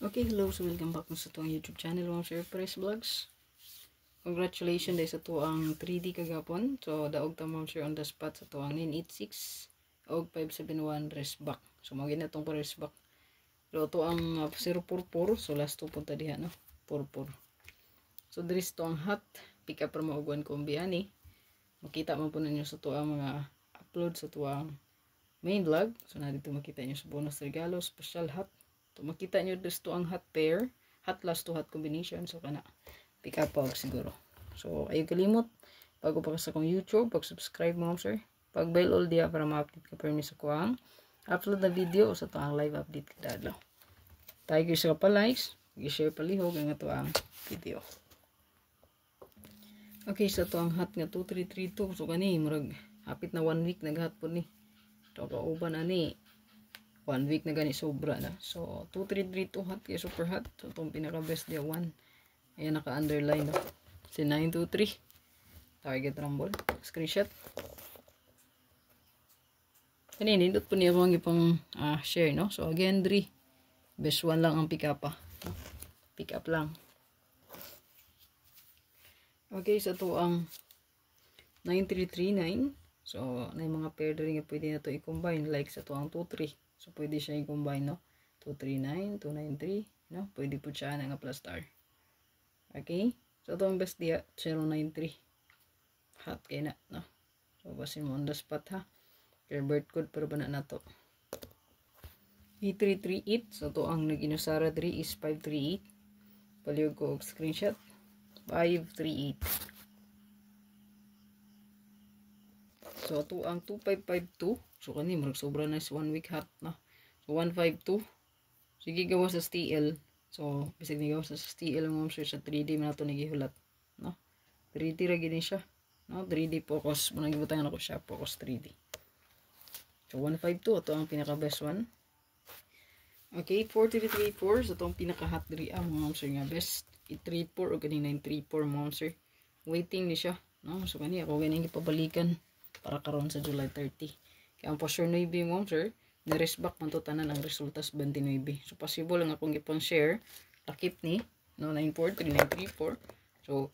Okay, hello, so welcome back sa tuwang YouTube channel mga Sir Press Vlogs. Congratulations dahil sa tuwang 3D kagapon. So daog ta mga Sir on the spot sa tuwang 986 og 571 rest back. So mga ginatong pa rest back. So tuwang 044, so last 2 punta diha no. 44. So dris tuwang hot pick up from og 1 kombi ani. Makita man po ninyo sa tuwang mga upload sa tuwang main vlog. So na dito makita niyo sa bonus regalo special hot. So, makita nyo gusto ang hot pair, hot last to hot combination. So, kana, pick up og siguro. So, ayaw kalimot. Bago pa ka sa kong YouTube, pag-subscribe mo, sir. Pag-bell all dia para ma-update ka permi sa kuwang upload na video o sa ito ang live update kada adlaw. Tayo kayo sa pa-likes, i-share palihog ang ito ang video. Okay, sa ito ang hot nga 2332. So, kani, murag, hapit na 1 week nag-hot po ni. Ito, kauban ani. 1 week na gani sobra na. So, 2332 hot kaya super hot. So, itong pinaka-best dia 1. Ayan, naka-underline. No? Si 923. Target rumble. Screenshot. Kanina, nindot po niya mga ipang share, no? So, again, 3. Best 1 lang ang pick up, no? Pick up lang. Okay, so ito ang 9339. So, na yung mga pair rin nga pwede na ito i-combine. Like sa ito ang 23. So, pwede siya i-combine, no? 239, 293, no? Pwede po siya nga plus star. Okay? So, ito ang best dia, 093. Hot kayo na, no? So, basin mo on the spot, ha? Kaya bird code, pero ba na to? 8338. So, ito ang nag-inusara 3 is 538. Palihog ko screenshot. 538. So, ito ang 2552. So, kani, marag sobra na is 1 week hot na. So, 152. Sige, gawa sa STL. So, bisig ni gawa sa STL mga sir sa 3D man ito nagihulat. No? 3D ragi din siya. No? 3D focus. Muna gibutangan ako siya. Focus 3D. So, 152. Ito ang pinaka-best one. Okay, 4334. So, ito ang pinaka-hot 3 mga sir nga best. 834 o kanina 934 mga sir. Waiting ni siya. No? So, kani ako ganyan ipabalikan para karon sa July 30. Kaya ang posture 9 mo, sir, na-rest back man to tanan ang resultas 29. So, possible lang akong ipang share. Takip ni, no, 943, 934. So,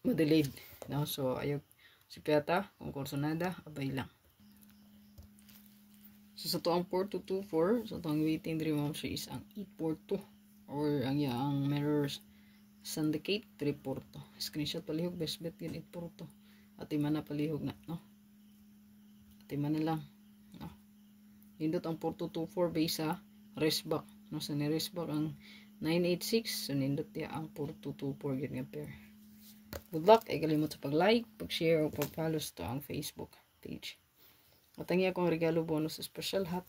ma-delayed. No? So, ayaw si Piata, kung kursonada, abay lang. So, sa to ang 4224, so, ito ang waiting dream mo, sir, is ang 842. Or, ang mirrors syndicate, 342. Screenshot palihog, best bet yun, 842. At imana palihog na, no? At na lang, no? Nindot ang 4224 base sa rest back, no? Sa ni-rest back ang 986, so nindot niya ang 4224 yun nga pair. Good luck, ay kalimot sa pag-like, pag-share, o pag-follow sa ang Facebook page. At ang akong regalo bonus special hat.